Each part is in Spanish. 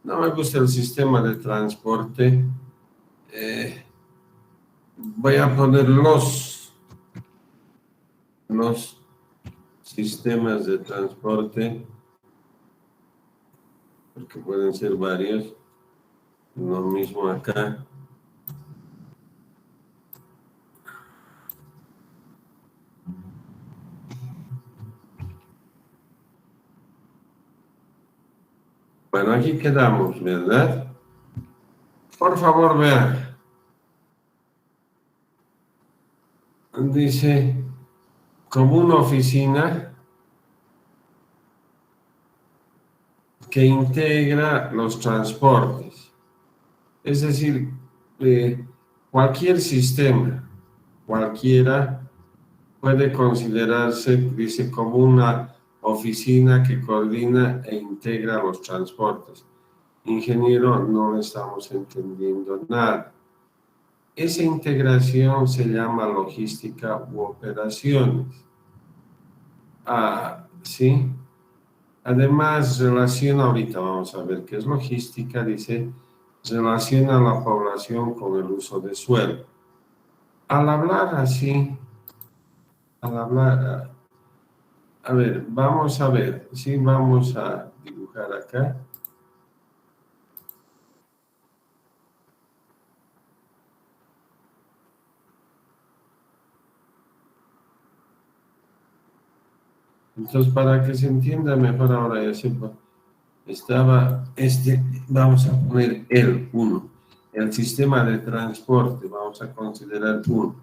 No me gusta el sistema de transporte. Voy a poner los sistemas de transporte, porque pueden ser varios. Lo mismo acá. Bueno, aquí quedamos, ¿verdad? Por favor, vean. Dice, como una oficina que integra los transportes. Es decir, cualquier sistema, cualquiera, puede considerarse, dice, como una oficina que coordina e integra los transportes. Ingeniero, no le estamos entendiendo nada. Esa integración se llama logística u operaciones. ¿Sí? Además, relaciona, ahorita vamos a ver qué es logística, dice, relaciona a la población con el uso de suelo. Al hablar así, al hablar, a ver, vamos a ver, sí, vamos a dibujar acá. Entonces, para que se entienda mejor ahora, ya sepa, vamos a poner el 1, el sistema de transporte, vamos a considerar 1.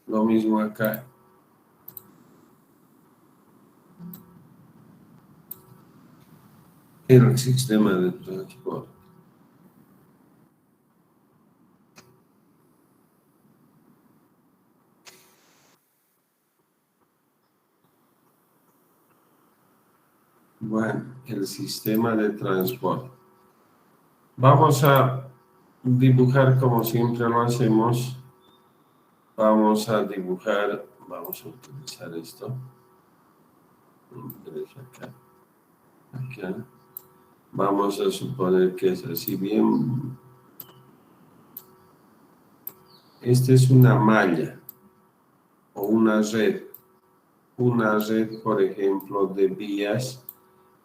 Lo mismo acá. El sistema de transporte. Bueno, el sistema de transporte. Vamos a dibujar como siempre lo hacemos. Vamos a dibujar, vamos a utilizar esto. Acá. Acá. Vamos a suponer que es así bien. Esta es una malla o una red. Una red, por ejemplo, de vías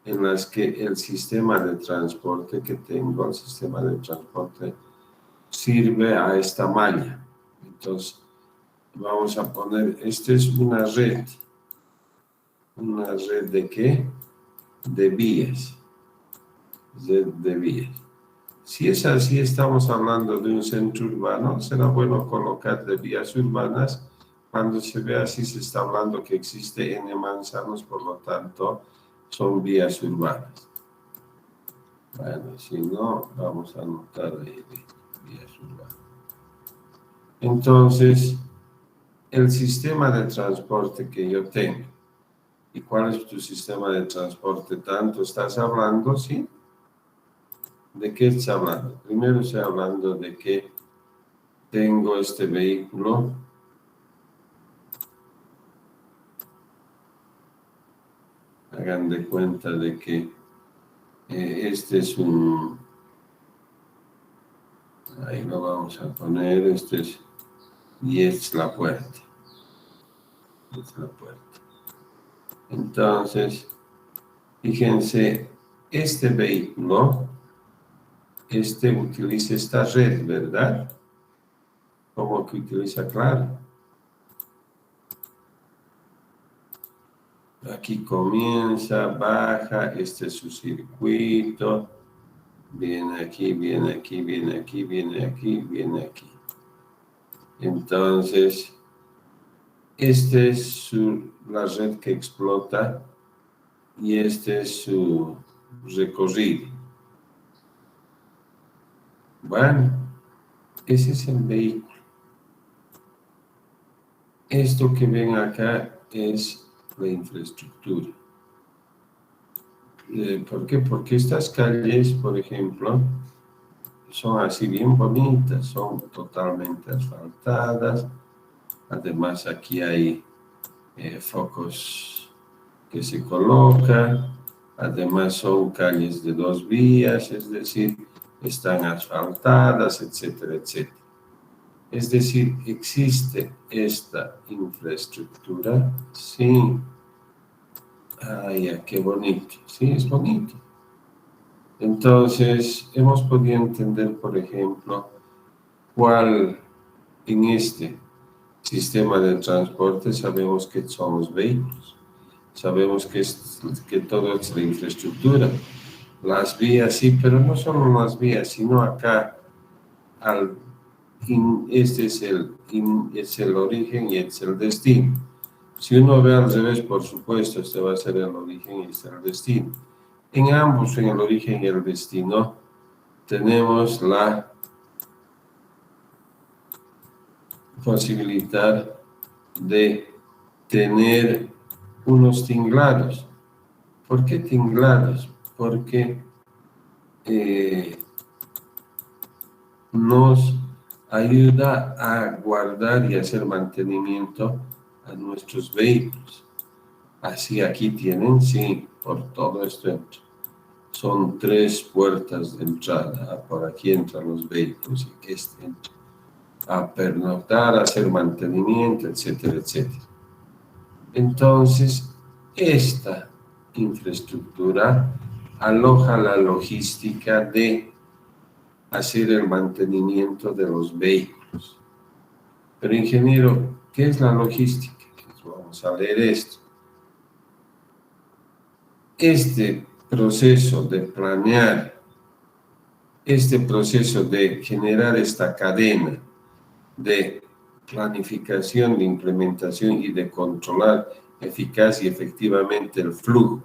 en las que el sistema de transporte que tengo, el sistema de transporte, sirve a esta malla. Entonces, vamos a poner, esta es una red. ¿Una red de qué? De vías. Red de vías. Si es así, estamos hablando de un centro urbano, será bueno colocar de vías urbanas. Cuando se ve así, se está hablando que existe N manzanos, por lo tanto, son vías urbanas. Bueno, si no, vamos a anotar ahí vías urbanas. Entonces, el sistema de transporte que yo tengo. ¿Y cuál es tu sistema de transporte? ¿Tanto estás hablando, sí? ¿De qué estás hablando? Primero estoy hablando de que tengo este vehículo. Hagan de cuenta de que este es un... Ahí lo vamos a poner, este es... Y es la puerta. Es la puerta. Entonces, fíjense, este vehículo, utiliza esta red, ¿verdad? ¿Cómo que utiliza? Claro. Aquí comienza, baja, este es su circuito, viene aquí, viene aquí, viene aquí, viene aquí, viene aquí. Entonces, esta es la red que explota y este es su recorrido. Bueno, ese es el vehículo. Esto que ven acá es la infraestructura. ¿Por qué? Porque estas calles, por ejemplo, son así bien bonitas, son totalmente asfaltadas. Además, aquí hay focos que se colocan. Además son calles de 2 vías, es decir, están asfaltadas, etcétera, etcétera. Es decir, ¿existe esta infraestructura? Sí. Ay, qué bonito. Sí, es bonito. Entonces, hemos podido entender, por ejemplo, cuál en este sistema de transporte sabemos que son los vehículos. Sabemos que todo es la infraestructura. Las vías sí, pero no solo las vías, sino acá este es el origen y es el destino. Si uno ve al revés, por supuesto, este va a ser el origen y este el destino. En ambos, en el origen y el destino, tenemos la posibilidad de tener unos tinglados. ¿Por qué tinglados? Porque nos ayuda a guardar y hacer mantenimiento a nuestros vehículos. Así aquí tienen, sí, por todo esto son 3 puertas de entrada. Por aquí entran los vehículos y este entra a pernoctar, a hacer mantenimiento, etcétera, etcétera. Entonces, esta infraestructura aloja la logística de hacer el mantenimiento de los vehículos. Pero, ingeniero, ¿qué es la logística? Vamos a leer esto. Este proceso de planear, este proceso de generar esta cadena de planificación, de implementación y de controlar eficaz y efectivamente el flujo,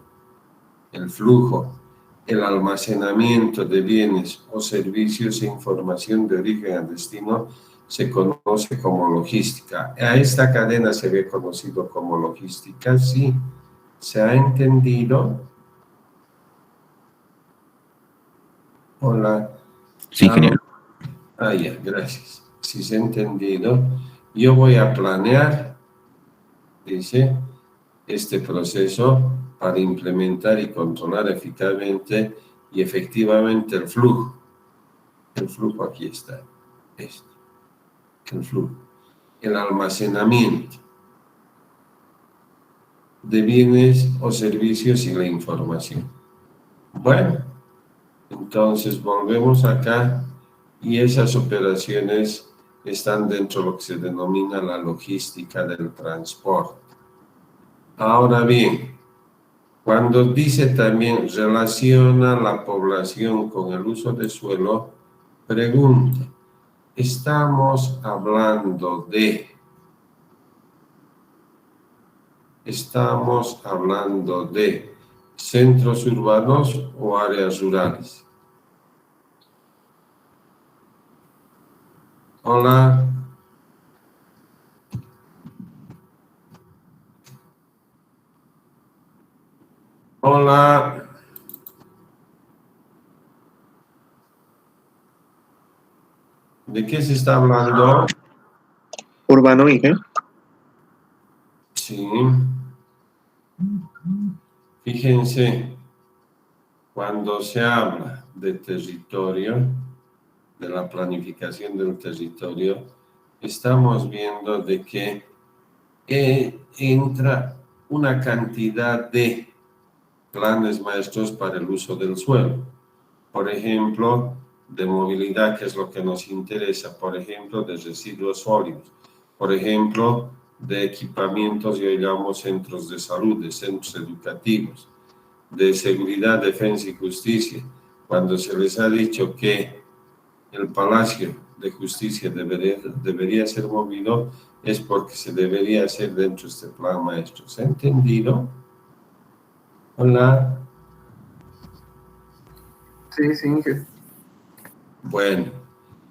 el almacenamiento de bienes o servicios e información de origen a destino se conoce como logística. A esta cadena se ve conocido como logística, sí. ¿Se ha entendido? Hola. Sí, ingeniero. Ya, gracias. Si se ha entendido, yo voy a planear, dice, este proceso para implementar y controlar eficazmente y efectivamente el flujo. El flujo aquí está, el flujo. El almacenamiento de bienes o servicios y la información. Bueno, entonces volvemos acá y esas operaciones están dentro de lo que se denomina la logística del transporte. Ahora bien, cuando dice también relaciona la población con el uso de suelo, pregunta, ¿estamos hablando de centros urbanos o áreas rurales? Hola. Hola. ¿De qué se está hablando? Urbano, ingeniero. Sí. Fíjense, cuando se habla de territorio, de la planificación del territorio, estamos viendo de que entra una cantidad de planes maestros para el uso del suelo. Por ejemplo, de movilidad, que es lo que nos interesa, por ejemplo, de residuos sólidos, por ejemplo, de equipamientos, y hoy llamamos centros de salud, de centros educativos, de seguridad, defensa y justicia, cuando se les ha dicho que el Palacio de Justicia debería ser movido, es porque se debería hacer dentro de este plan maestro. ¿Se ha entendido? Hola. Sí, sí, ingeniero. Bueno,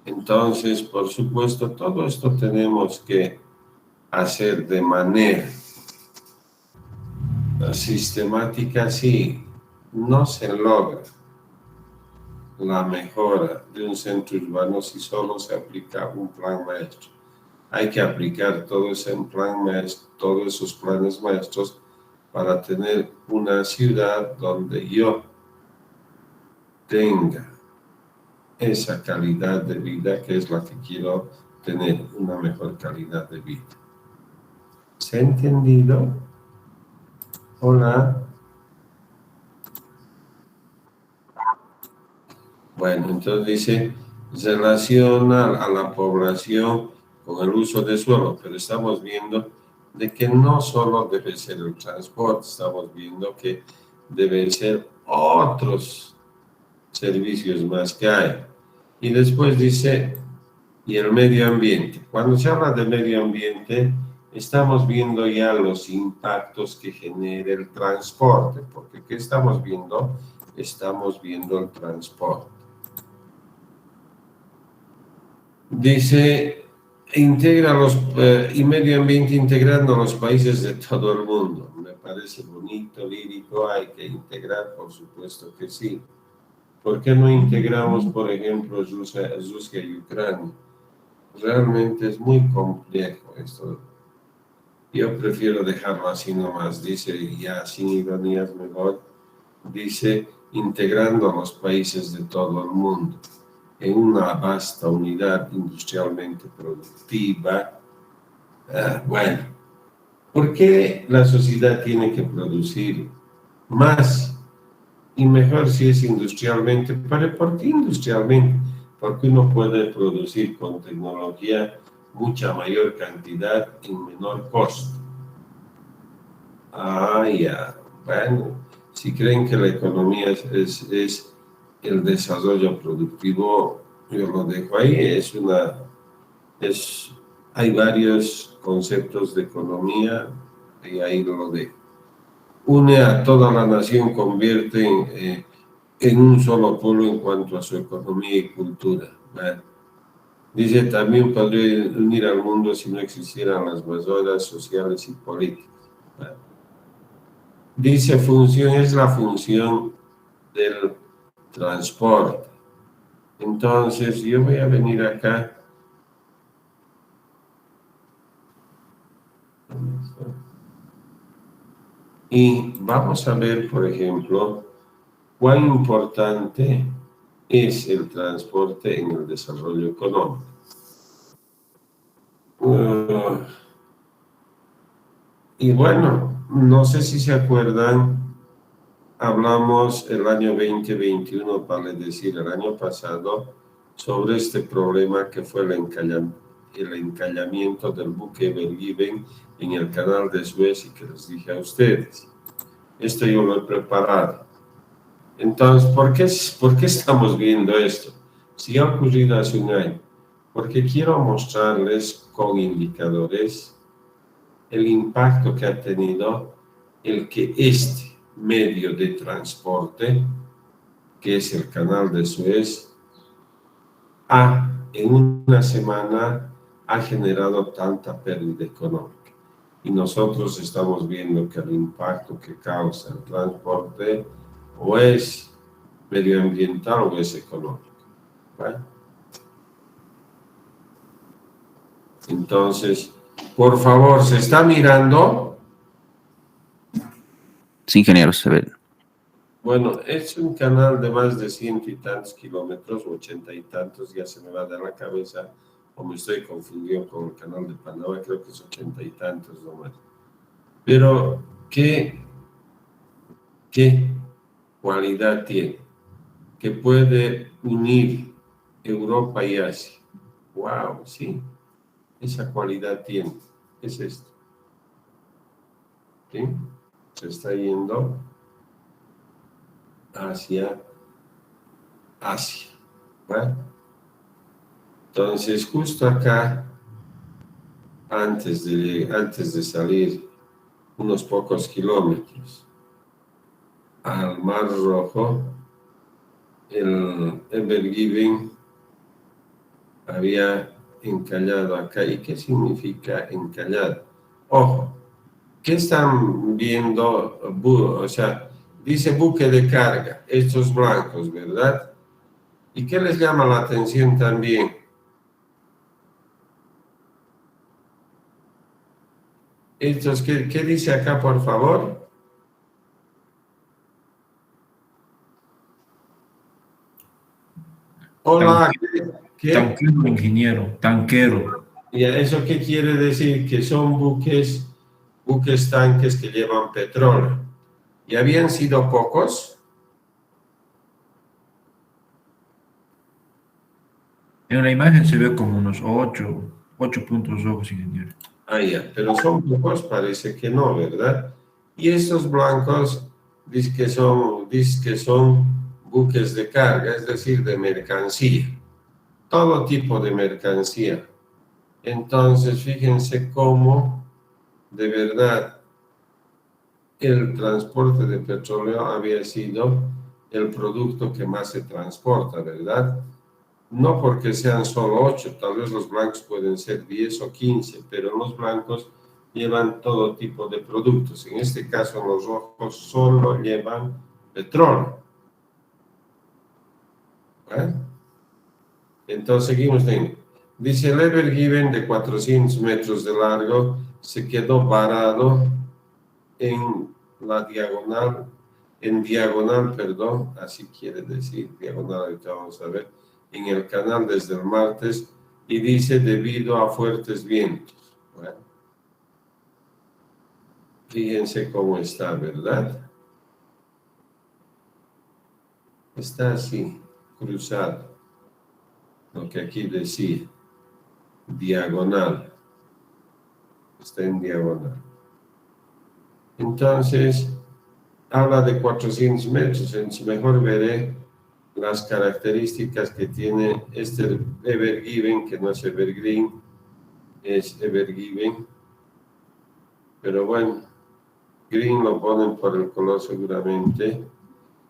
entonces, por supuesto, todo esto tenemos que hacer de manera sistemática, sí. No se logra la mejora de un centro urbano si solo se aplica un plan maestro. Hay que aplicar todo ese plan maestro, todos esos planes maestros para tener una ciudad donde yo tenga esa calidad de vida que es la que quiero tener, una mejor calidad de vida. ¿Se ha entendido? Hola. Bueno, entonces dice, relaciona a la población con el uso de suelo, pero estamos viendo de que no solo debe ser el transporte, estamos viendo que deben ser otros servicios más que hay. Y después dice, y el medio ambiente. Cuando se habla de medio ambiente, estamos viendo ya los impactos que genera el transporte, porque ¿qué estamos viendo? Estamos viendo el transporte. Dice, integra y medio ambiente integrando a los países de todo el mundo. Me parece bonito, lírico, hay que integrar, por supuesto que sí. ¿Por qué no integramos, por ejemplo, Rusia y Ucrania? Realmente es muy complejo esto. Yo prefiero dejarlo así nomás, dice, ya sin ironías mejor, dice, integrando a los países de todo el mundo en una vasta unidad industrialmente productiva. Bueno, ¿por qué la sociedad tiene que producir más y mejor si es industrialmente? ¿Por qué industrialmente? Porque uno puede producir con tecnología mucha mayor cantidad en menor costo. Ya. Bueno, si creen que la economía es el desarrollo productivo, yo lo dejo ahí. Hay varios conceptos de economía y ahí lo dejo. Une a toda la nación, convierte en un solo pueblo en cuanto a su economía y cultura. Bueno, dice, también podría unir al mundo si no existieran las barreras sociales y políticas. Bueno, dice, es la función del transporte. Entonces, yo voy a venir acá. Y vamos a ver, por ejemplo, cuán importante es el transporte en el desarrollo económico. Y bueno, no sé si se acuerdan, hablamos el año 2021, vale decir, el año pasado, sobre este problema que fue el encallamiento del buque Ever Given en el canal de Suez y que les dije a ustedes. Esto yo lo he preparado. Entonces, ¿por qué estamos viendo esto? Si ha ocurrido hace un año, porque quiero mostrarles con indicadores el impacto que ha tenido el que este medio de transporte, que es el canal de Suez, en una semana ha generado tanta pérdida económica. Y nosotros estamos viendo que el impacto que causa el transporte o es medioambiental o es económico. ¿Vale? Entonces, por favor, ¿se está mirando? Sí, ingeniero, se ve. Bueno, es un canal de más de 100 y tantos kilómetros, 80 y tantos, ya se me va a dar la cabeza, o me estoy confundiendo con el canal de Panamá, creo que es 80 y tantos nomás. Pero, ¿qué cualidad tiene? Que puede unir Europa y Asia. ¡Wow! Sí, esa cualidad tiene. Es esto. ¿Sí? Se está yendo hacia Asia. ¿Vale? Entonces, justo acá, antes de salir unos pocos kilómetros al Mar Rojo, el Ever Given había encallado acá. ¿Y qué significa encallado? Ojo, ¿qué están viendo? O sea, dice buque de carga, estos blancos, ¿verdad? ¿Y qué les llama la atención también? Estos, ¿qué dice acá, por favor? Hola, ¿qué? Tanquero, ingeniero, tanquero. ¿Y eso qué quiere decir? Que son buques tanques que llevan petróleo. ¿Y habían sido pocos? En la imagen se ve como unos 8 puntos rojos, ingeniero. Ah, ya, pero son pocos, parece que no, ¿verdad? Y estos blancos dice que son buques de carga, es decir, de mercancía, todo tipo de mercancía. Entonces, fíjense cómo de verdad el transporte de petróleo había sido el producto que más se transporta, ¿verdad? No porque sean solo 8, tal vez los blancos pueden ser 10 o 15, pero los blancos llevan todo tipo de productos. En este caso, los rojos solo llevan petróleo. ¿Eh? Entonces, seguimos leyendo. Dice, el Ever Given de 400 metros de largo se quedó varado en la diagonal, perdón, así quiere decir, diagonal, ahorita vamos a ver, en el canal desde el martes, y dice debido a fuertes vientos. Bueno, fíjense cómo está, ¿verdad? Está así, cruzado, lo que aquí decía, diagonal, está en diagonal. Entonces, habla de 400 metros, entonces mejor veré las características que tiene este Ever Given, que no es Evergreen, es Ever Given, pero bueno, green lo ponen por el color seguramente,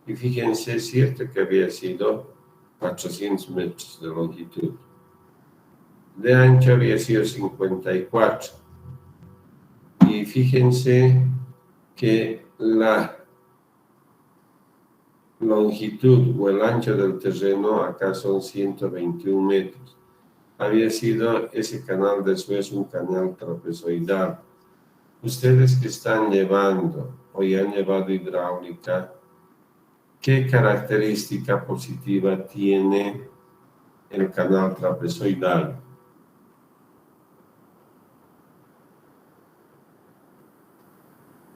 y fíjense, es cierto que había sido 400 metros de longitud, de ancho había sido 54, y fíjense que la longitud o el ancho del terreno acá son 121 metros. Había sido ese canal de Suez un canal trapezoidal. Ustedes que están llevando o ya han llevado hidráulica, ¿qué característica positiva tiene el canal trapezoidal?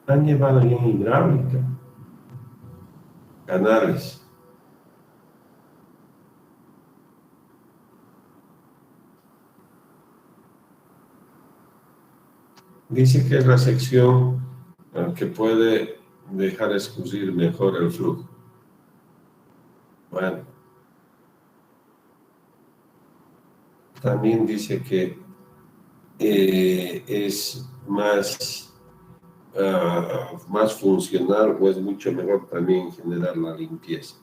¿Han llevado ya hidráulica? Canales. Dice que es la sección que puede dejar escurrir mejor el flujo. Bueno, también dice que es más funcional o es mucho mejor también generar la limpieza.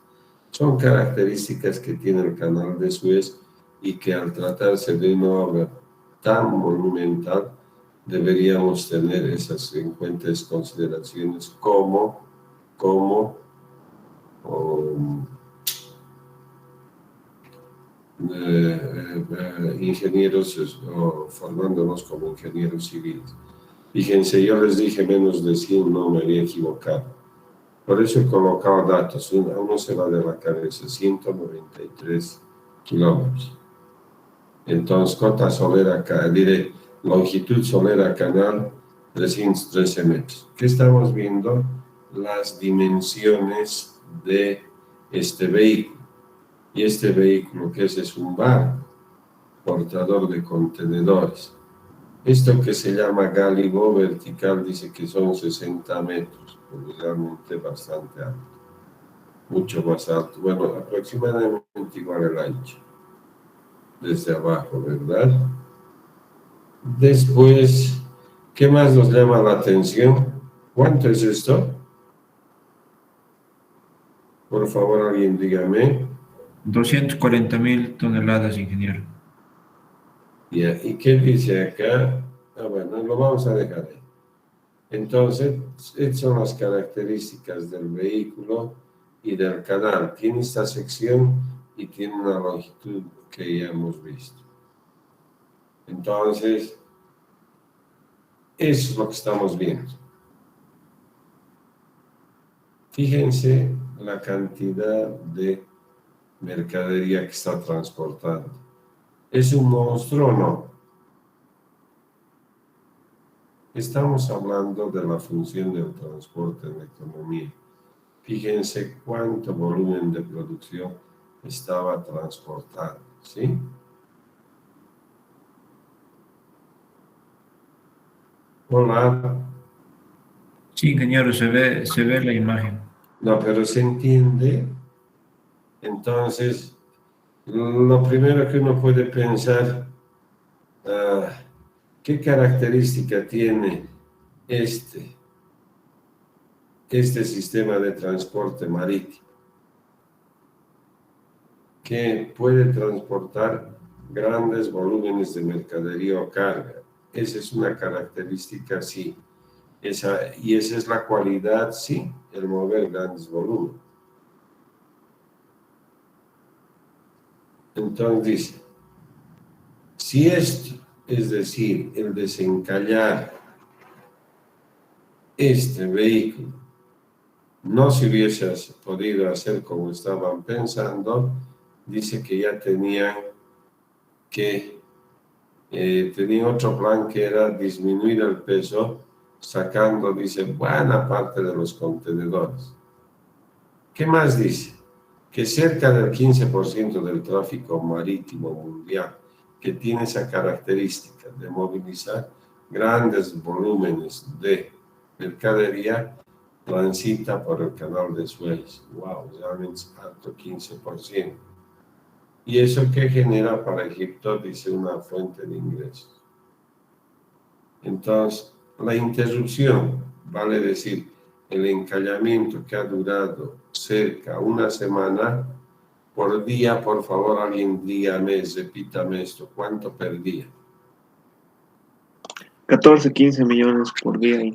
Son características que tiene el canal de Suez y que al tratarse de una obra tan monumental deberíamos tener esas en cuenta, esas consideraciones como ingenieros o formándonos como ingenieros civiles. Fíjense, yo les dije menos de 100, no me había equivocado. Por eso he colocado datos, uno se va de la cabeza, 193 kilómetros. Entonces, cota solera, diré, longitud solera canal, 313 metros. ¿Qué estamos viendo? Las dimensiones de este vehículo. Y este vehículo, que es un barco, portador de contenedores. Esto que se llama gálibo vertical dice que son 60 metros, pues realmente bastante alto, mucho más alto. Bueno, aproximadamente igual el ancho, desde abajo, ¿verdad? Después, ¿qué más nos llama la atención? ¿Cuánto es esto? Por favor, alguien dígame. 240.000 toneladas, ingeniero. Yeah. ¿Y qué dice acá? Bueno, lo vamos a dejar ahí. Entonces, estas son las características del vehículo y del canal. Tiene esta sección y tiene una longitud que ya hemos visto. Entonces, eso es lo que estamos viendo. Fíjense la cantidad de mercadería que está transportando. ¿Es un monstruo o no? Estamos hablando de la función del transporte en la economía. Fíjense cuánto volumen de producción estaba transportando, ¿sí? Hola. Sí, ingeniero, se ve la imagen. No, pero se entiende. Entonces, lo primero que uno puede pensar, ¿qué característica tiene este sistema de transporte marítimo? Que puede transportar grandes volúmenes de mercadería o carga. Esa es una característica, sí. Y esa es la cualidad, sí, el mover grandes volúmenes. Entonces dice, si esto, es decir, el desencallar este vehículo, no se hubiese podido hacer como estaban pensando, dice que ya tenían otro plan que era disminuir el peso, sacando, dice, buena parte de los contenedores. ¿Qué más dice? Que cerca del 15% del tráfico marítimo mundial, que tiene esa característica de movilizar grandes volúmenes de mercadería, transita por el canal de Suez. ¡Wow! Realmente es alto, 15%. ¿Y eso qué genera para Egipto? Dice, una fuente de ingresos. Entonces, la interrupción, vale decir, el encallamiento que ha durado cerca de una semana, por día, por favor, alguien dígame, repítame esto, ¿cuánto perdía? 14, 15 millones por día.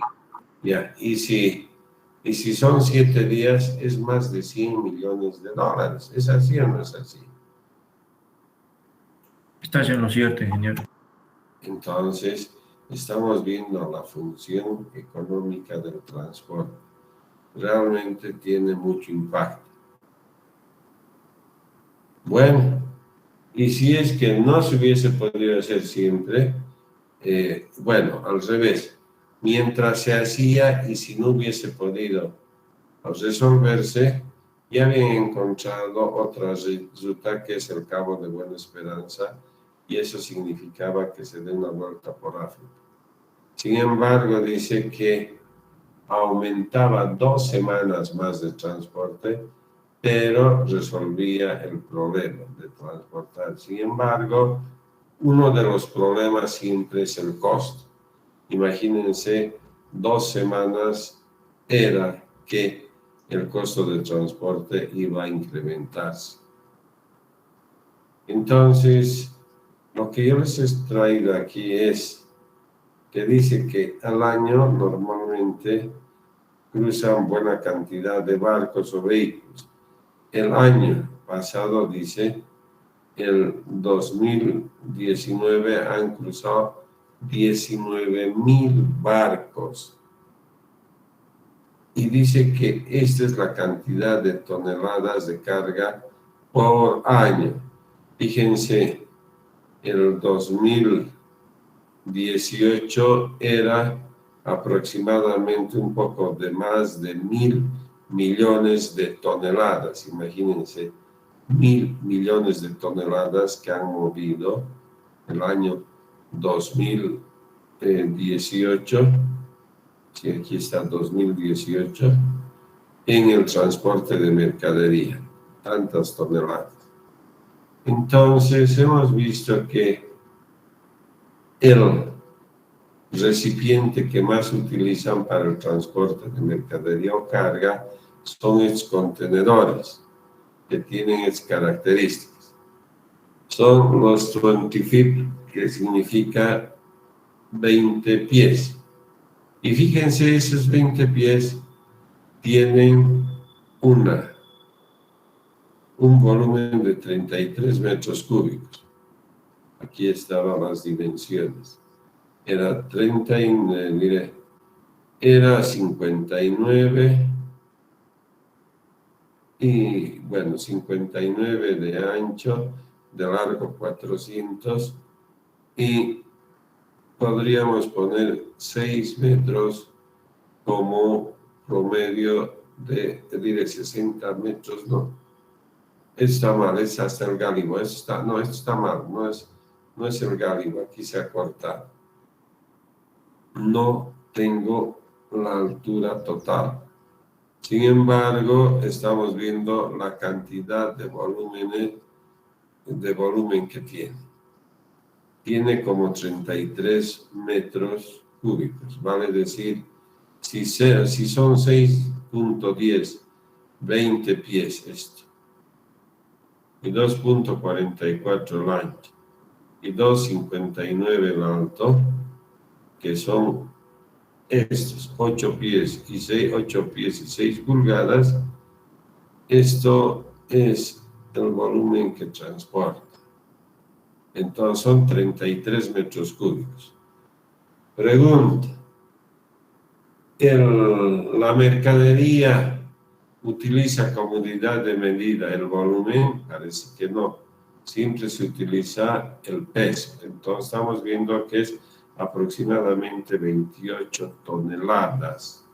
Ya, y si son 7 días, es más de 100 millones de dólares. ¿Es así o no es así? Estás en lo cierto, ingeniero. Entonces, estamos viendo la función económica del transporte. Realmente tiene mucho impacto. Bueno, y si es que no se hubiese podido hacer siempre, bueno, al revés, mientras se hacía y si no hubiese podido resolverse, ya habían encontrado otra ruta que es el Cabo de Buena Esperanza y eso significaba que se dé una vuelta por África. Sin embargo, dice que aumentaba 2 semanas más de transporte, pero resolvía el problema de transportar. Sin embargo, uno de los problemas siempre es el costo. Imagínense, 2 semanas era que el costo de transporte iba a incrementarse. Entonces, lo que yo les he traído aquí es que dice que al año normalmente cruzan buena cantidad de barcos o vehículos. El año pasado, dice, el 2019 han cruzado 19,000 barcos. Y dice que esta es la cantidad de toneladas de carga por año. Fíjense, el 2018 era aproximadamente un poco de más de 1.000 millones de toneladas. Imagínense, 1.000 millones de toneladas que han movido el año 2018, sí, aquí está 2018, en el transporte de mercadería, tantas toneladas. Entonces hemos visto que el recipiente que más utilizan para el transporte de mercadería o carga son estos contenedores que tienen estas características. Son los 20 feet, que significa 20 pies. Y fíjense, esos 20 pies tienen un volumen de 33 metros cúbicos. Aquí estaban las dimensiones. Era 59, y bueno, 59 de ancho, de largo 400, y podríamos poner 6 metros como promedio de 60 metros, no. Está mal, es hasta el gálibo, esto está mal, no es el gálibo, aquí se ha cortado. No tengo la altura total. Sin embargo, estamos viendo la cantidad de volumen que tiene. Tiene como 33 metros cúbicos, vale decir, si son 6.10, 20 pies esto, y 2.44 el ancho, y 2.59 el alto, que son estos 8 pies y 6 pulgadas, esto es el volumen que transporta. Entonces son 33 metros cúbicos. Pregunta, ¿la mercadería utiliza como unidad de medida el volumen? Parece que no. Siempre se utiliza el peso. Entonces estamos viendo que es aproximadamente 28 toneladas.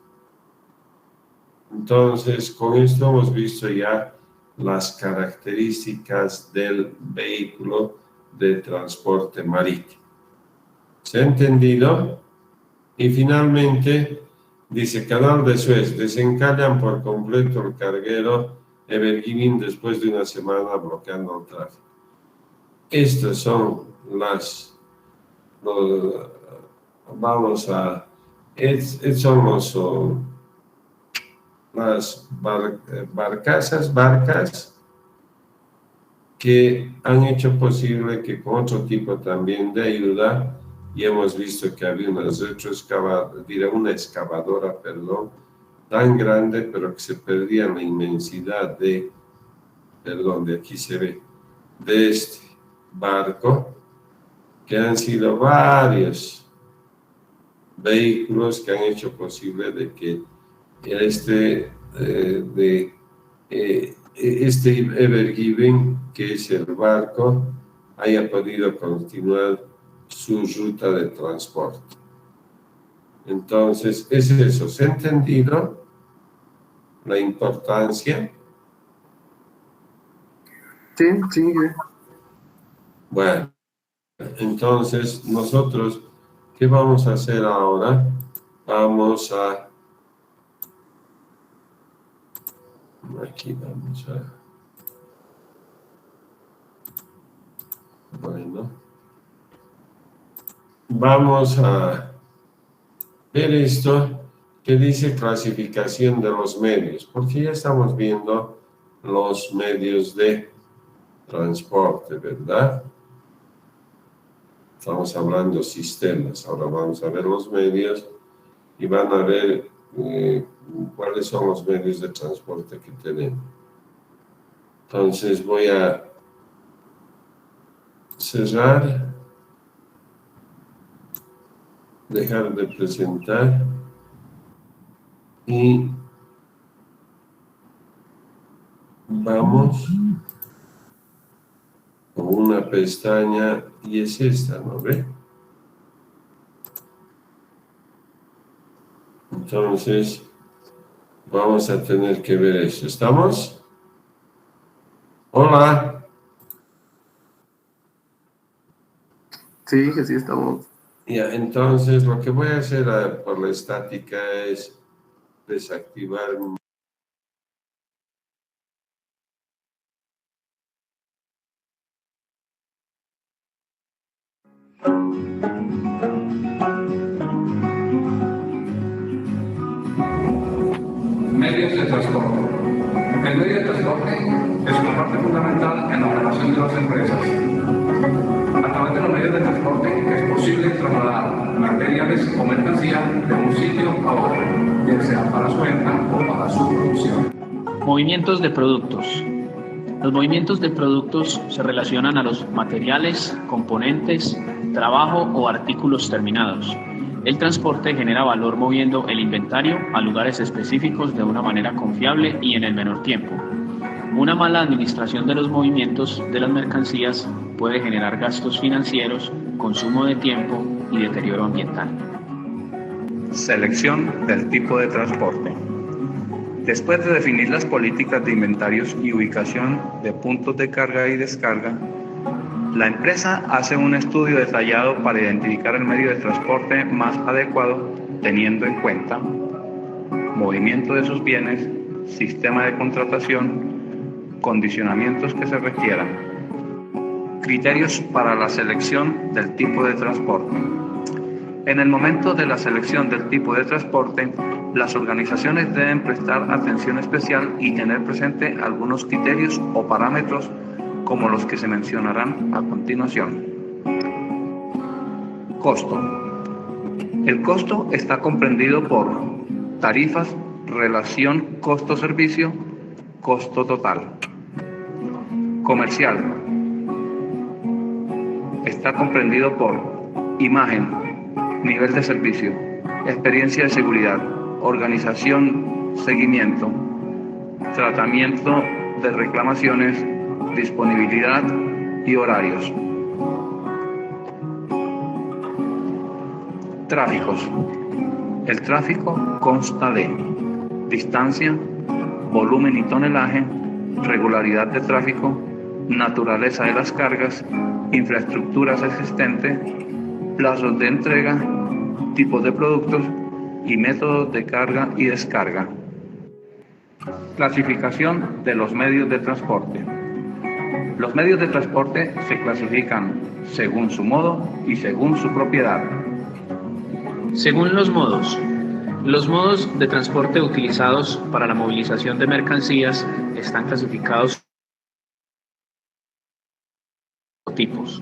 Entonces, con esto hemos visto ya las características del vehículo de transporte marítimo. ¿Se ha entendido? Y finalmente, dice, Canal de Suez, desencallan por completo el carguero Ever Given después de una semana bloqueando el tráfico. Estas son las barcas que han hecho posible que con otro tipo también de ayuda, y hemos visto que había una excavadora, tan grande, pero que se perdía en la inmensidad de aquí se ve, de este barco, que han sido varios vehículos que han hecho posible de que este Ever Given, que es el barco, haya podido continuar su ruta de transporte. Entonces, es eso. ¿Se ha entendido la importancia? Sí, sí. Bueno, entonces nosotros, ¿qué vamos a hacer ahora? Aquí vamos a... Bueno. Vamos a ver esto que dice clasificación de los medios, porque ya estamos viendo los medios de transporte, ¿verdad? Estamos hablando de sistemas, ahora vamos a ver los medios y van a ver cuáles son los medios de transporte que tenemos. Entonces voy a cerrar, dejar de presentar y vamos con una pestaña y es esta, ¿no ve? Entonces vamos a tener que ver esto. ¿Estamos? Hola. Sí, que sí estamos. Ya, entonces lo que voy a hacer por la estática es desactivar medios de transporte. El medio de transporte es una parte fundamental en la operación de las empresas. A través de los medios de transporte es posible trasladar materiales o mercancía de un sitio a otro, ya sea para su venta o para su producción. Movimientos de productos. Los movimientos de productos se relacionan a los materiales, componentes, trabajo o artículos terminados. El transporte genera valor moviendo el inventario a lugares específicos de una manera confiable y en el menor tiempo. Una mala administración de los movimientos de las mercancías puede generar gastos financieros, consumo de tiempo y deterioro ambiental. Selección del tipo de transporte. Después de definir las políticas de inventarios y ubicación de puntos de carga y descarga, la empresa hace un estudio detallado para identificar el medio de transporte más adecuado, teniendo en cuenta movimiento de sus bienes, sistema de contratación, condicionamientos que se requieran. Criterios para la selección del tipo de transporte. En el momento de la selección del tipo de transporte, las organizaciones deben prestar atención especial y tener presente algunos criterios o parámetros como los que se mencionarán a continuación. Costo. El costo está comprendido por tarifas, relación costo-servicio, costo total. Comercial. Está comprendido por imagen, nivel de servicio, experiencia de seguridad, organización, seguimiento, tratamiento de reclamaciones, disponibilidad y horarios. Tráficos. El tráfico consta de distancia, volumen y tonelaje, regularidad de tráfico, naturaleza de las cargas, infraestructuras existentes, plazos de entrega, tipos de productos y métodos de carga y descarga. Clasificación de los medios de transporte. Los medios de transporte se clasifican según su modo y según su propiedad. Según los modos de transporte utilizados para la movilización de mercancías están clasificados por tipos.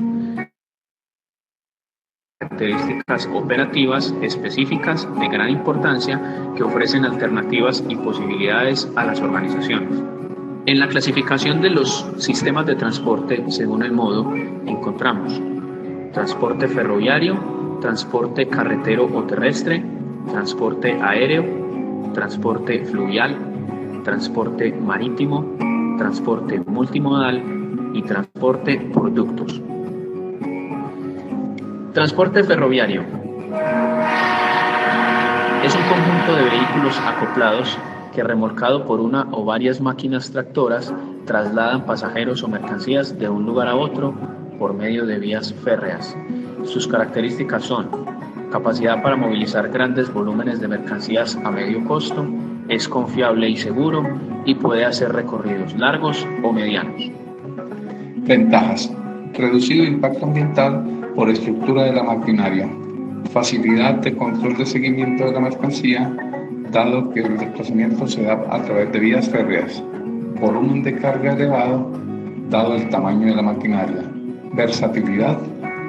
Características operativas específicas de gran importancia que ofrecen alternativas y posibilidades a las organizaciones. En la clasificación de los sistemas de transporte según el modo encontramos transporte ferroviario, transporte carretero o terrestre, transporte aéreo, transporte fluvial, transporte marítimo, transporte multimodal y transporte por ductos. Transporte ferroviario. Es un conjunto de vehículos acoplados que, remolcado por una o varias máquinas tractoras, trasladan pasajeros o mercancías de un lugar a otro por medio de vías férreas. Sus características son capacidad para movilizar grandes volúmenes de mercancías a medio costo, es confiable y seguro y puede hacer recorridos largos o medianos. Ventajas. Reducido impacto ambiental por estructura de la maquinaria. Facilidad de control de seguimiento de la mercancía, dado que el desplazamiento se da a través de vías férreas. Volumen de carga elevado, dado el tamaño de la maquinaria. Versatilidad.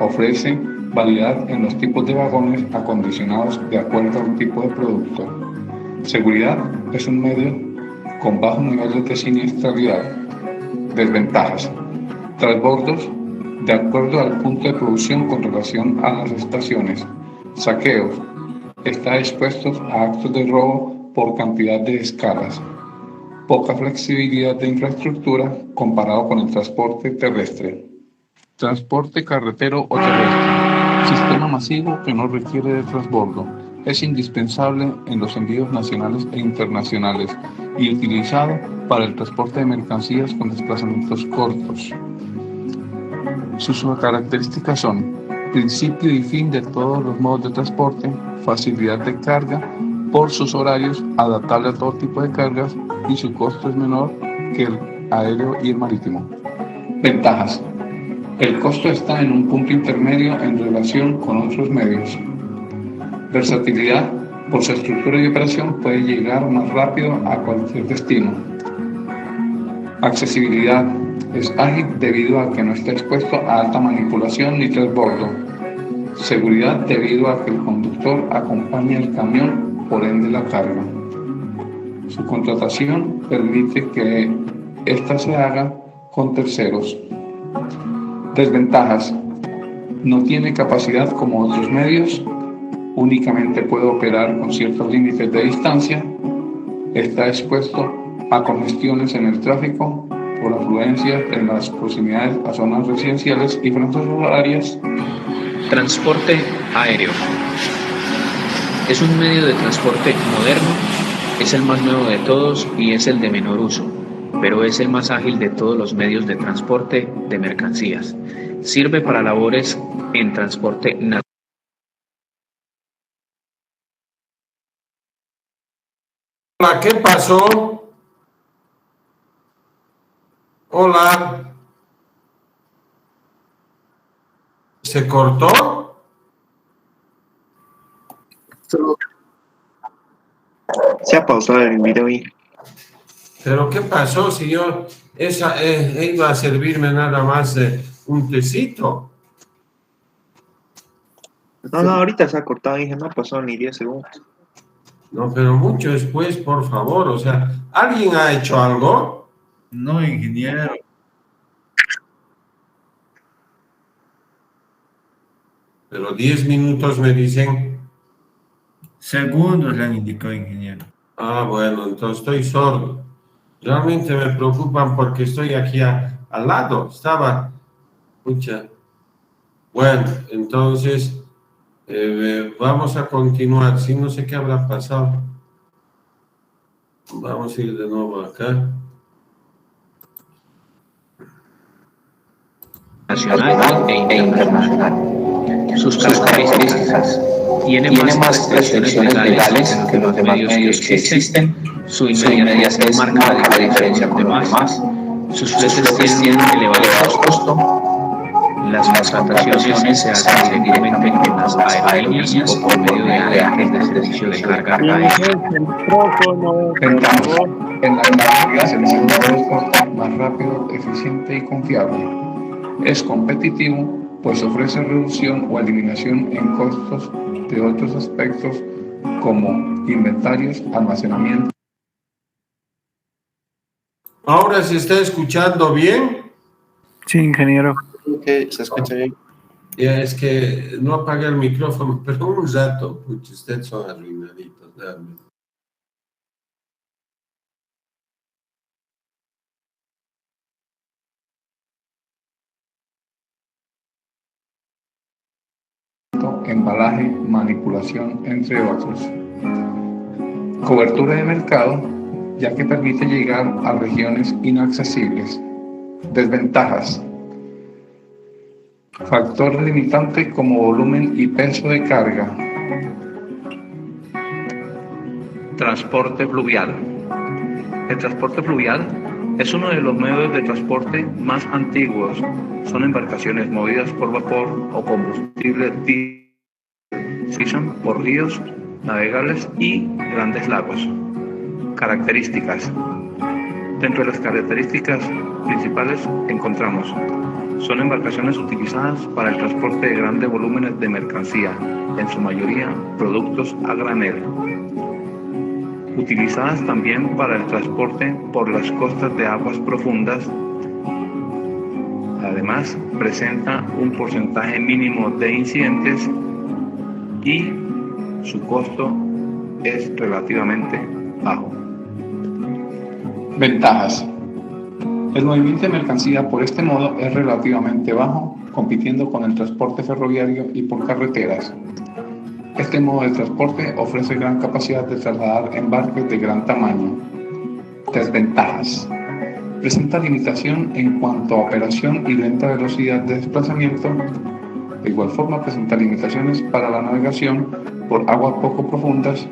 Ofrece variedad en los tipos de vagones acondicionados de acuerdo al tipo de producto. Seguridad. Es un medio con bajos niveles de siniestralidad. Desventajas. Transbordos de acuerdo al punto de producción con relación a las estaciones. Saqueos. Está expuesto a actos de robo por cantidad de escalas. Poca flexibilidad de infraestructura comparado con el transporte terrestre. Transporte carretero o terrestre. Sistema masivo que no requiere de transbordo. Es indispensable en los envíos nacionales e internacionales y utilizado para el transporte de mercancías con desplazamientos cortos. Sus características son principio y fin de todos los modos de transporte, facilidad de carga por sus horarios, adaptable a todo tipo de cargas y su costo es menor que el aéreo y el marítimo. Ventajas. El costo está en un punto intermedio en relación con otros medios. Versatilidad. Por su estructura y operación puede llegar más rápido a cualquier destino. Accesibilidad. Es ágil debido a que no está expuesto a alta manipulación ni transbordo. Seguridad debido a que el conductor acompaña el camión, por ende la carga. Su contratación permite que ésta se haga con terceros. Desventajas. No tiene capacidad como otros medios, únicamente puede operar con ciertos límites de distancia, está expuesto a congestiones en el tráfico por afluencia en las proximidades a zonas residenciales y franjas horarias. Transporte aéreo. Es un medio de transporte moderno, es el más nuevo de todos y es el de menor uso, pero es el más ágil de todos los medios de transporte de mercancías. Sirve para labores en transporte nacional. Hola, ¿qué pasó? Hola. ¿Se cortó? Solo Se ha pausado el video y ¿Pero qué pasó si yo iba a servirme nada más un tecito? no, ahorita se ha cortado, dije, no pasó ni 10 segundos. No, pero mucho después, por favor. O sea, ¿alguien ha hecho algo? No, ingeniero. Pero 10 minutos me dicen. Segundos le han indicado, ingeniero. Ah, bueno, entonces estoy sordo. Realmente me preocupan porque estoy aquí al lado. Estaba. Escucha. Bueno, entonces vamos a continuar. Si no sé qué habrá pasado. Vamos a ir de nuevo acá. Nacional e internacional. Sus características. Tiene más restricciones legales que los demás medios que existen. Su inmediatez marca la diferencia con los demás. Sus fletes tienen un elevado costo. Las contrataciones se hacen directamente en las aerolíneas o por medio de agentes de servicio de carga aérea. Ventajas. En la actualidad es el segundo transporte más rápido, eficiente y confiable. Es competitivo, pues ofrece reducción o eliminación en costos de otros aspectos como inventarios, almacenamiento. ¿Ahora se está escuchando bien? Sí, ingeniero. Que se escucha bien. Ya, es que no apagué el micrófono, pero un rato, pucha, ustedes son arruinaditos, realmente. Embalaje, manipulación, entre otros. Cobertura de mercado, ya que permite llegar a regiones inaccesibles. Desventajas. Factor limitante como volumen y peso de carga. Transporte fluvial. El transporte fluvial es uno de los medios de transporte más antiguos. Son embarcaciones movidas por vapor o combustible diésel por ríos navegables y grandes lagos. Características. Dentro de las características principales encontramos: son embarcaciones utilizadas para el transporte de grandes volúmenes de mercancía, en su mayoría productos a granel. Utilizadas también para el transporte por las costas de aguas profundas. Además, presenta un porcentaje mínimo de incidentes y su costo es relativamente bajo. Ventajas. El movimiento de mercancía por este modo es relativamente bajo, compitiendo con el transporte ferroviario y por carreteras. Este modo de transporte ofrece gran capacidad de trasladar embarques de gran tamaño. Desventajas. Presenta limitación en cuanto a operación y lenta velocidad de desplazamiento. De igual forma presenta limitaciones para la navegación por aguas poco profundas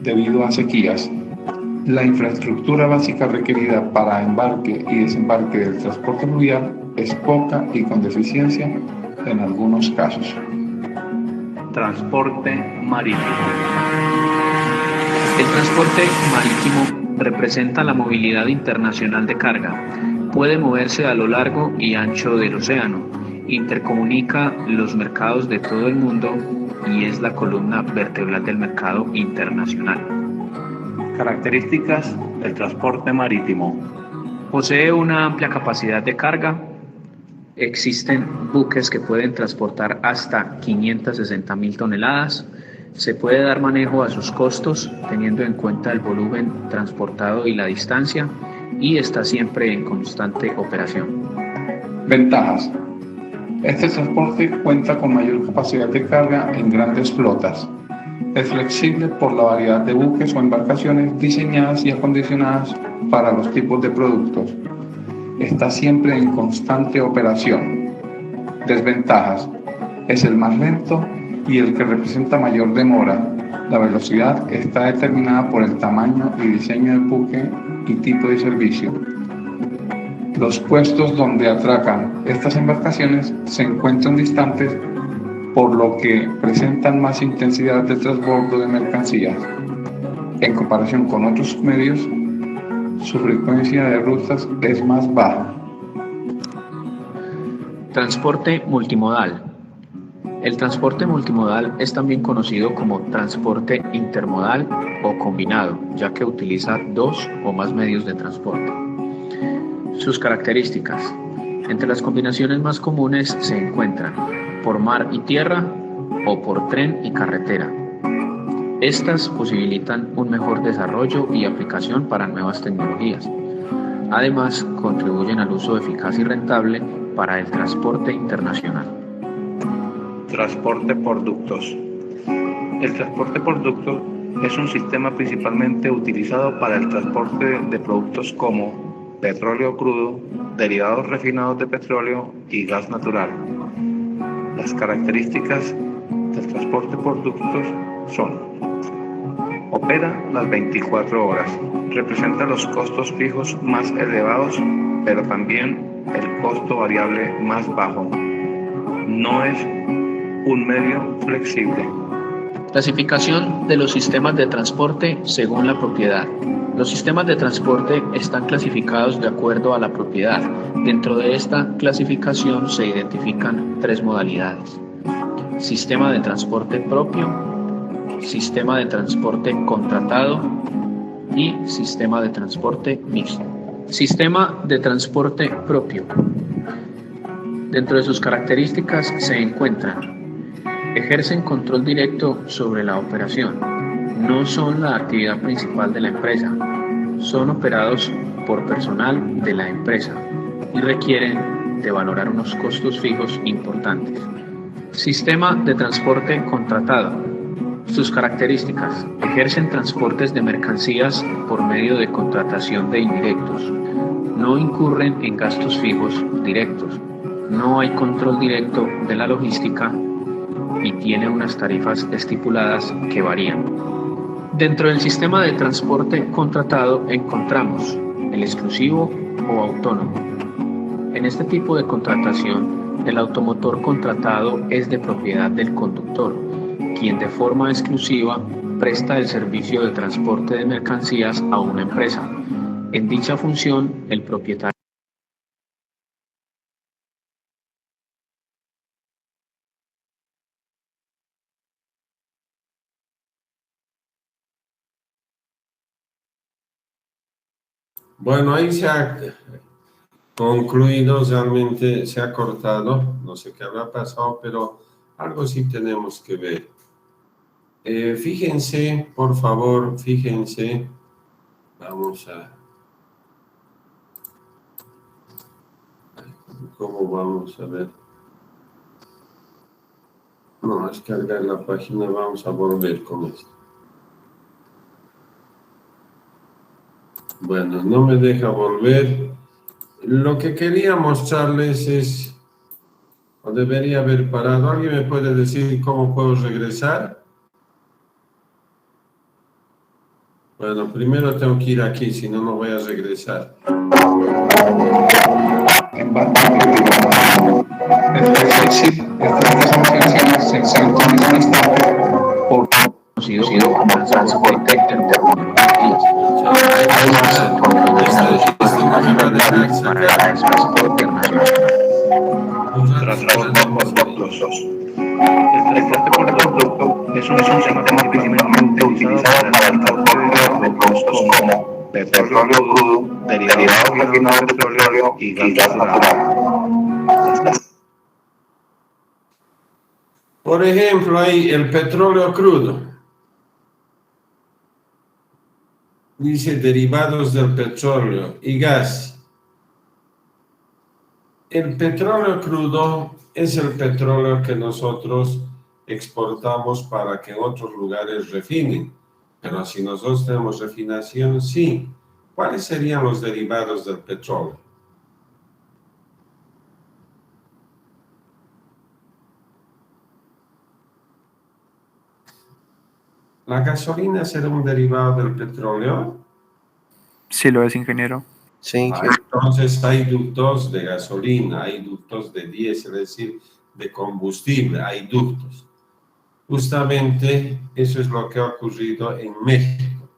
debido a sequías. La infraestructura básica requerida para embarque y desembarque del transporte fluvial es poca y con deficiencia en algunos casos. Transporte marítimo. El transporte marítimo representa la movilidad internacional de carga. Puede moverse a lo largo y ancho del océano. Intercomunica los mercados de todo el mundo y es la columna vertebral del mercado internacional. Características del transporte marítimo. Posee una amplia capacidad de carga. Existen buques que pueden transportar hasta 560.000 toneladas. Se puede dar manejo a sus costos teniendo en cuenta el volumen transportado y la distancia, y está siempre en constante operación. Ventajas. Este transporte cuenta con mayor capacidad de carga en grandes flotas. Es flexible por la variedad de buques o embarcaciones diseñadas y acondicionadas para los tipos de productos. Está siempre en constante operación. Desventajas. Es el más lento y el que representa mayor demora. La velocidad está determinada por el tamaño y diseño del buque y tipo de servicio. Los puestos donde atracan estas embarcaciones se encuentran distantes, por lo que presentan más intensidad de transbordo de mercancías. En comparación con otros medios, su frecuencia de rutas es más baja. Transporte multimodal. El transporte multimodal es también conocido como transporte intermodal o combinado, ya que utiliza dos o más medios de transporte. Sus características. Entre las combinaciones más comunes se encuentran por mar y tierra o por tren y carretera. Estas posibilitan un mejor desarrollo y aplicación para nuevas tecnologías. Además, contribuyen al uso eficaz y rentable para el transporte internacional. Transporte por ductos. El transporte por ductos es un sistema principalmente utilizado para el transporte de productos como petróleo crudo, derivados refinados de petróleo y gas natural. Las características del transporte por ductos son: opera las 24 horas, representa los costos fijos más elevados, pero también el costo variable más bajo. No es un medio flexible. Clasificación de los sistemas de transporte según la propiedad. Los sistemas de transporte están clasificados de acuerdo a la propiedad. Dentro de esta clasificación se identifican tres modalidades: sistema de transporte propio, sistema de transporte contratado y sistema de transporte mixto. Sistema de transporte propio. Dentro de sus características se encuentran: ejercen control directo sobre la operación, no son la actividad principal de la empresa, son operados por personal de la empresa y requieren de valorar unos costos fijos importantes. Sistema de transporte contratado. Sus características: ejercen transportes de mercancías por medio de contratación de indirectos, no incurren en gastos fijos directos, no hay control directo de la logística y tiene unas tarifas estipuladas que varían. Dentro del sistema de transporte contratado encontramos el exclusivo o autónomo. En este tipo de contratación, el automotor contratado es de propiedad del conductor, quien de forma exclusiva presta el servicio de transporte de mercancías a una empresa. En dicha función, el propietario Bueno, ahí se ha concluido, realmente se ha cortado, no sé qué habrá pasado, pero algo sí tenemos que ver. Fíjense, por favor, fíjense, vamos a... ¿Cómo vamos a ver? No, es cargar la página, vamos a volver con esto. Bueno, no me deja volver. Lo que quería mostrarles es, o debería haber parado. ¿Alguien me puede decir cómo puedo regresar? Bueno, primero tengo que ir aquí, si no, no voy a regresar. conocido como transporte intermodal. Para el transporte internacional. Transporte por ductos. El transporte por ducto es un sistema principalmente utilizado para el transporte de productos como petróleo crudo, derivados refinados de petróleo y gas natural. Por ejemplo, hay el petróleo crudo. Dice derivados del petróleo y gas. El petróleo crudo es el petróleo que nosotros exportamos para que otros lugares refinen. Pero si nosotros tenemos refinación, sí. ¿Cuáles serían los derivados del petróleo? ¿La gasolina será un derivado del petróleo? Sí lo es, ingeniero. Sí, Entonces hay ductos de gasolina, hay ductos de diésel, es decir, de combustible, hay ductos. Justamente eso es lo que ha ocurrido en México.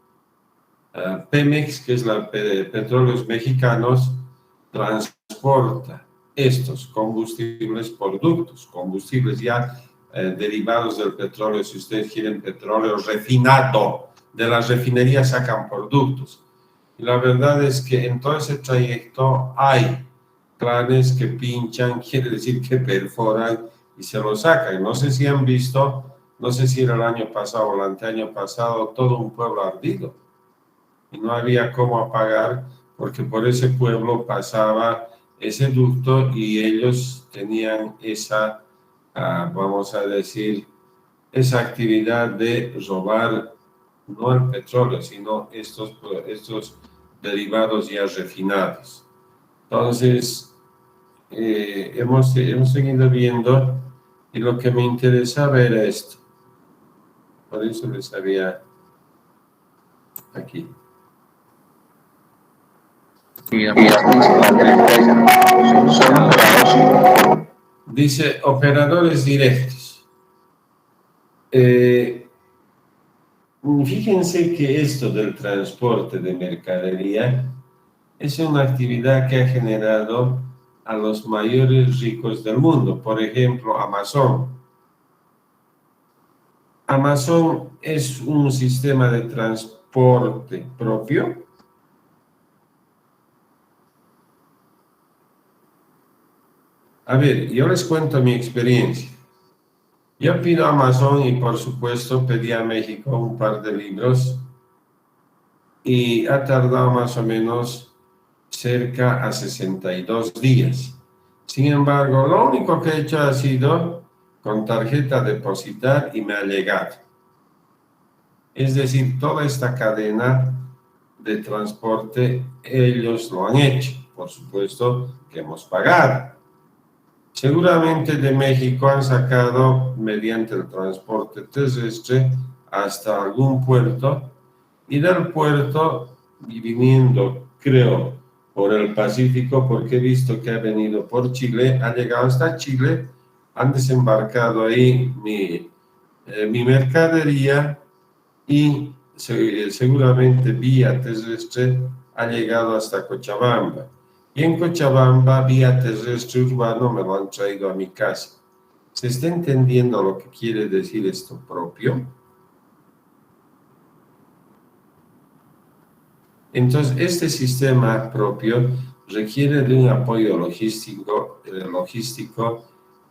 Pemex, que es la Petróleos Mexicanos, transporta estos combustibles por ductos, combustibles ya derivados del petróleo, si ustedes quieren petróleo refinado, de las refinerías sacan por ductos. Y la verdad es que en todo ese trayecto hay clanes que pinchan, quiere decir que perforan y se lo sacan. No sé si han visto, no sé si era el año pasado o el anteaño pasado, todo un pueblo ardido. Y no había cómo apagar porque por ese pueblo pasaba ese ducto y ellos tenían esa, vamos a decir, esa actividad de robar no el petróleo, sino estos derivados ya refinados. Entonces, hemos seguido viendo y lo que me interesaba era esto. Por eso les había aquí. Dice operadores directos. Fíjense que esto del transporte de mercadería es una actividad que ha generado a los mayores ricos del mundo. Por ejemplo, Amazon. Amazon es un sistema de transporte propio. A ver, yo les cuento mi experiencia. Yo pido a Amazon y por supuesto pedí a México un par de libros y ha tardado más o menos cerca a 62 días. Sin embargo, lo único que he hecho ha sido con tarjeta depositar y me ha llegado. Es decir, toda esta cadena de transporte ellos lo han hecho. Por supuesto que hemos pagado. Seguramente de México han sacado mediante el transporte terrestre hasta algún puerto y del puerto y viniendo, creo, por el Pacífico, porque he visto que ha venido por Chile, ha llegado hasta Chile, han desembarcado ahí mi mercadería y seguramente vía terrestre ha llegado hasta Cochabamba. Y en Cochabamba, vía terrestre urbano, me lo han traído a mi casa. ¿Se está entendiendo lo que quiere decir esto propio? Entonces, este sistema propio requiere de un apoyo logístico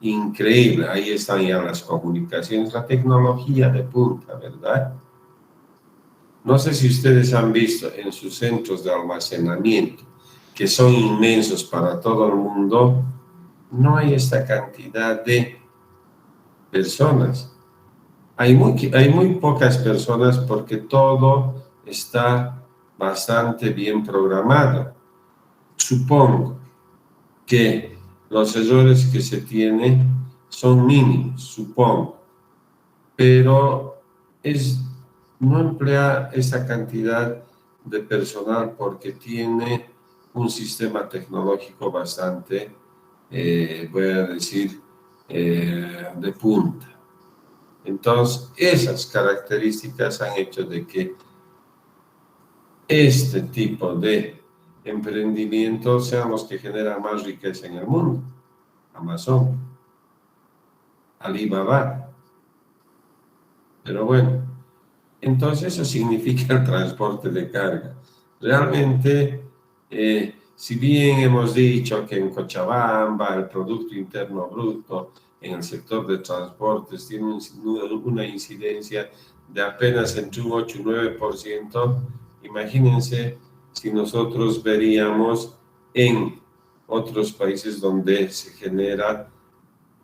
increíble. Ahí están ya las comunicaciones, la tecnología de punta, ¿verdad? No sé si ustedes han visto en sus centros de almacenamiento, que son inmensos para todo el mundo, no hay esta cantidad de personas. Hay muy pocas personas porque todo está bastante bien programado. Supongo que los errores que se tienen son mínimos, supongo, pero no emplea esa cantidad de personal porque tiene un sistema tecnológico bastante, voy a decir, de punta. Entonces, esas características han hecho de que este tipo de emprendimientos sean los que generan más riqueza en el mundo. Amazon, Alibaba. Pero bueno, entonces eso significa el transporte de carga. Realmente, si bien hemos dicho que en Cochabamba el Producto Interno Bruto en el sector de transportes tiene una incidencia de apenas entre un 8 y 9%. Imagínense si nosotros veríamos en otros países donde se genera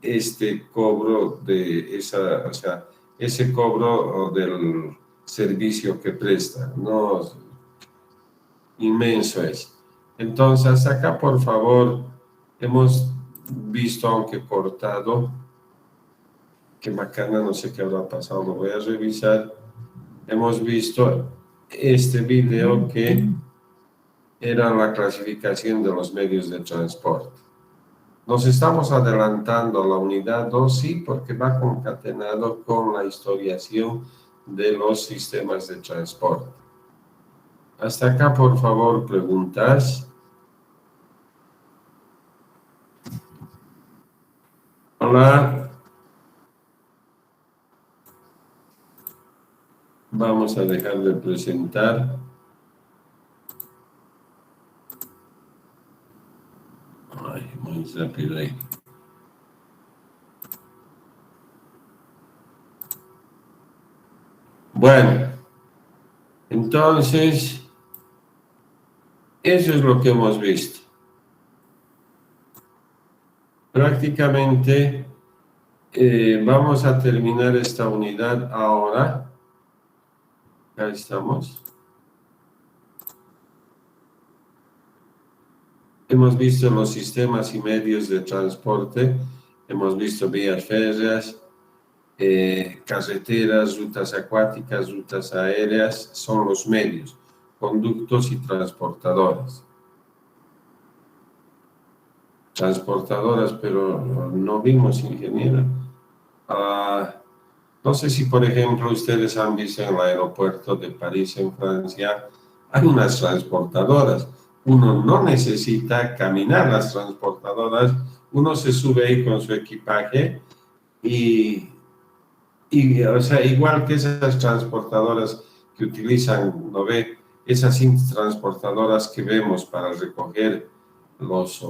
este cobro de esa, o sea, ese cobro del servicio que presta, ¿no? Inmenso es. Entonces, acá, por favor, hemos visto, aunque cortado, que macana, no sé qué habrá pasado, lo voy a revisar. Hemos visto este video que era la clasificación de los medios de transporte. Nos estamos adelantando a la unidad 2, sí, porque va concatenado con la historiación de los sistemas de transporte. Hasta acá, por favor, preguntas. Hola. Vamos a dejar de presentar. Ay, muy rápido ahí. Bueno, entonces, eso es lo que hemos visto. Prácticamente vamos a terminar esta unidad ahora. Acá estamos. Hemos visto los sistemas y medios de transporte, hemos visto vías férreas, carreteras, rutas acuáticas, rutas aéreas, son los medios, conductos y transportadoras. Transportadoras, pero no vimos, ingeniero. No sé si, por ejemplo, ustedes han visto en el aeropuerto de París, en Francia, hay unas transportadoras. Uno no necesita caminar las transportadoras, uno se sube ahí con su equipaje y o sea, igual que esas transportadoras que utilizan, ¿no ve? Esas transportadoras que vemos para recoger los,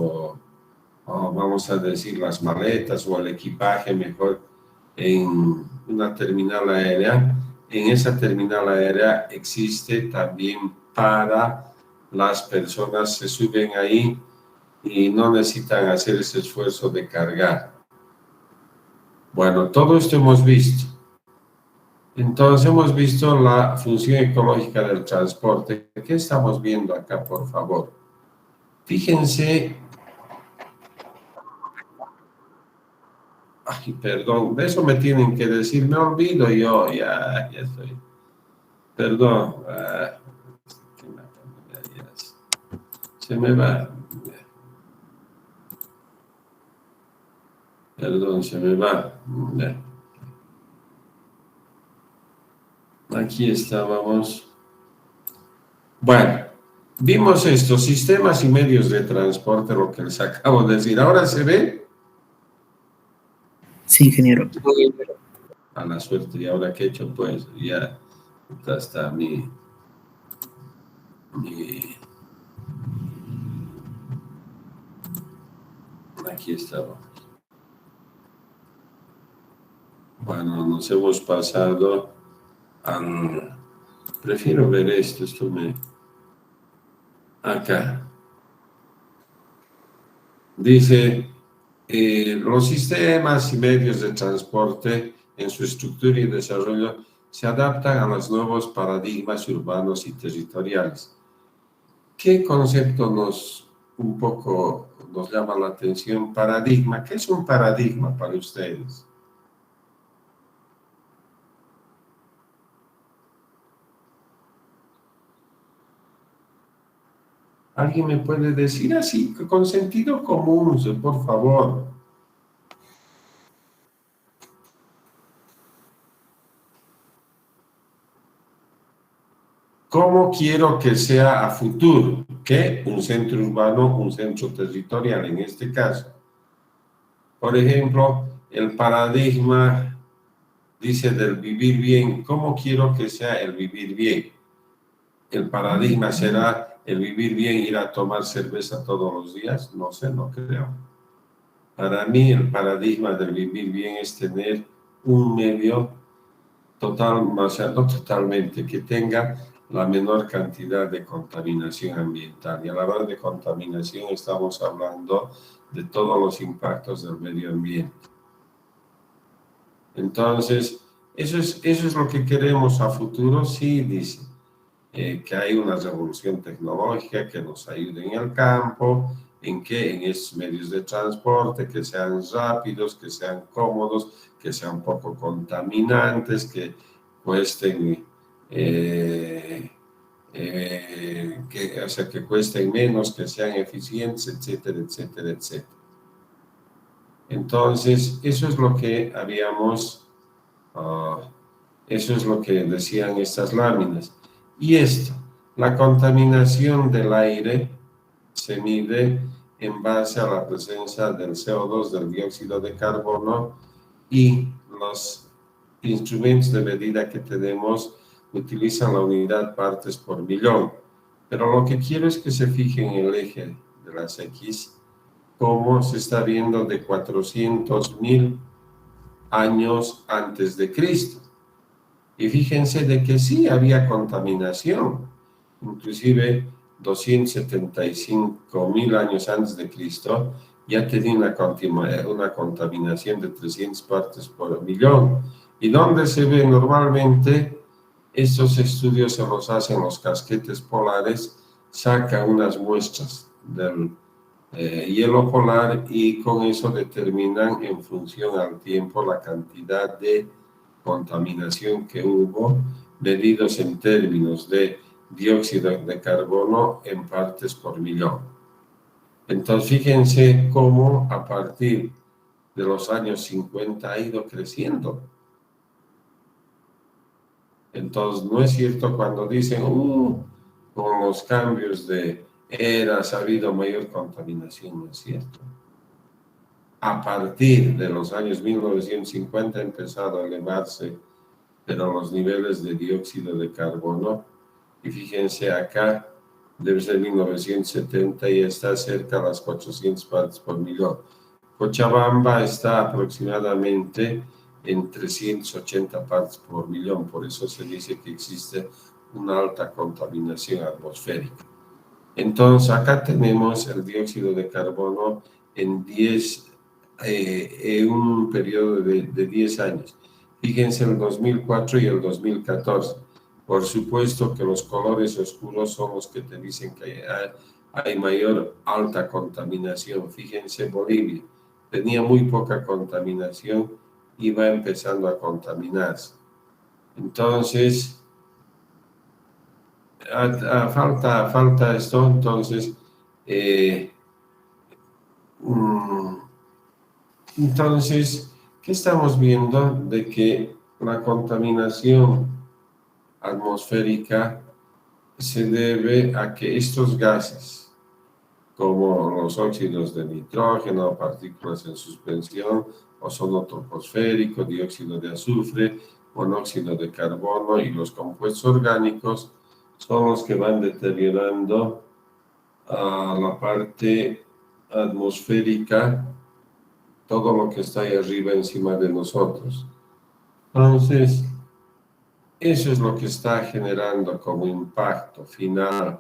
vamos a decir, las maletas o el equipaje mejor en una terminal aérea. En esa terminal aérea existe también para las personas, se suben ahí y no necesitan hacer ese esfuerzo de cargar. Bueno, todo esto hemos visto. Entonces hemos visto la función ecológica del transporte. ¿Qué estamos viendo acá, por favor? Fíjense. Ay, perdón, de eso me tienen que decir, me olvido yo, ya estoy. Perdón. Se me va. Perdón, se me va. Aquí estábamos. Bueno, vimos estos sistemas y medios de transporte, lo que les acabo de decir. ¿Ahora se ve? Sí, ingeniero. A la suerte. ¿Y ahora qué he hecho? Pues ya está mi aquí estaba. Bueno, nos hemos pasado al... Prefiero ver esto me... Acá. Dice, los sistemas y medios de transporte en su estructura y desarrollo se adaptan a los nuevos paradigmas urbanos y territoriales. ¿Qué concepto nos llama la atención? Paradigma. ¿Qué es un paradigma para ustedes? ¿Alguien me puede decir así, con sentido común, por favor? ¿Cómo quiero que sea a futuro? ¿Qué? Un centro urbano, un centro territorial en este caso. Por ejemplo, el paradigma dice del vivir bien. ¿Cómo quiero que sea el vivir bien? ¿El paradigma será el vivir bien, ir a tomar cerveza todos los días? No sé, no creo. Para mí el paradigma del vivir bien es tener un medio total, o sea, no totalmente, que tenga la menor cantidad de contaminación ambiental. Y a la hora de contaminación estamos hablando de todos los impactos del medio ambiente. Entonces, eso es lo que queremos a futuro. Sí, dice que hay una revolución tecnológica que nos ayude en el campo, en estos medios de transporte, que sean rápidos, que sean cómodos, que sean poco contaminantes, que cuesten, o sea, que cuesten menos, que sean eficientes, etcétera, etcétera, etcétera. Entonces, eso es lo que eso es lo que decían estas láminas. Y esto, la contaminación del aire se mide en base a la presencia del CO2, del dióxido de carbono, y los instrumentos de medida que tenemos utilizan la unidad partes por millón. Pero lo que quiero es que se fijen en el eje de las X, cómo se está viendo de 400.000 años antes de Cristo. Y fíjense de que sí había contaminación, inclusive 275.000 años antes de Cristo ya tenía una contaminación de 300 partes por millón. ¿Y dónde se ve normalmente? Estos estudios se los hacen los casquetes polares, sacan unas muestras del hielo polar y con eso determinan en función al tiempo la cantidad de contaminación que hubo, medidos en términos de dióxido de carbono en partes por millón. Entonces, fíjense cómo a partir de los años 50 ha ido creciendo. Entonces, no es cierto cuando dicen, con los cambios de eras ha habido mayor contaminación, no es cierto. A partir de los años 1950 ha empezado a elevarse, pero los niveles de dióxido de carbono, y fíjense acá, debe ser 1970 y está cerca de las 400 partes por millón. Cochabamba está aproximadamente en 380 partes por millón, por eso se dice que existe una alta contaminación atmosférica. Entonces, acá tenemos el dióxido de carbono en un periodo de 10 años. Fíjense el 2004 y el 2014. Por supuesto que los colores oscuros son los que te dicen que hay mayor alta contaminación. Fíjense Bolivia, tenía muy poca contaminación y va empezando a contaminarse. Entonces, falta esto, entonces, ¿qué estamos viendo? De que la contaminación atmosférica se debe a que estos gases, como los óxidos de nitrógeno, partículas en suspensión, ozono troposférico, dióxido de azufre, monóxido de carbono y los compuestos orgánicos, son los que van deteriorando la parte atmosférica, todo lo que está ahí arriba encima de nosotros. Entonces, eso es lo que está generando como impacto final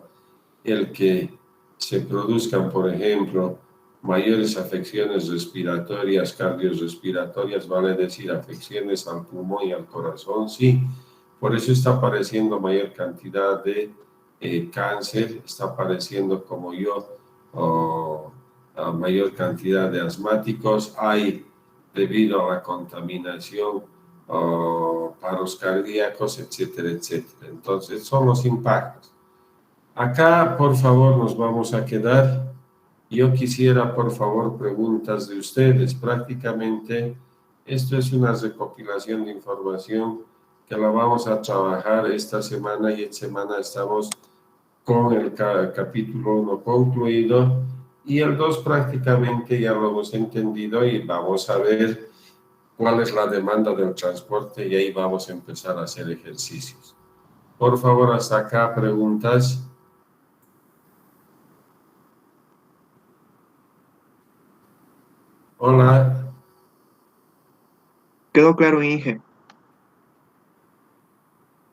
el que se produzcan, por ejemplo, mayores afecciones respiratorias, cardiorrespiratorias, vale decir afecciones al pulmón y al corazón, sí. Por eso está apareciendo mayor cantidad de cáncer, está apareciendo como mayor cantidad de asmáticos, hay debido a la contaminación, paros cardíacos, etcétera, etcétera. Entonces, son los impactos. Acá, por favor, nos vamos a quedar. Yo quisiera, por favor, preguntas de ustedes. Prácticamente, esto es una recopilación de información que la vamos a trabajar esta semana y en semana estamos con el capítulo 1 concluido y el 2 prácticamente ya lo hemos entendido y vamos a ver cuál es la demanda del transporte y ahí vamos a empezar a hacer ejercicios. Por favor, hasta acá, preguntas. Hola. Quedó claro, Inge.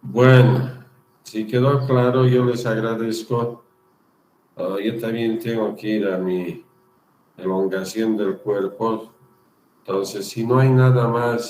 Bueno, si quedó claro, yo les agradezco. Yo también tengo que ir a mi elongación del cuerpo. Entonces, si no hay nada más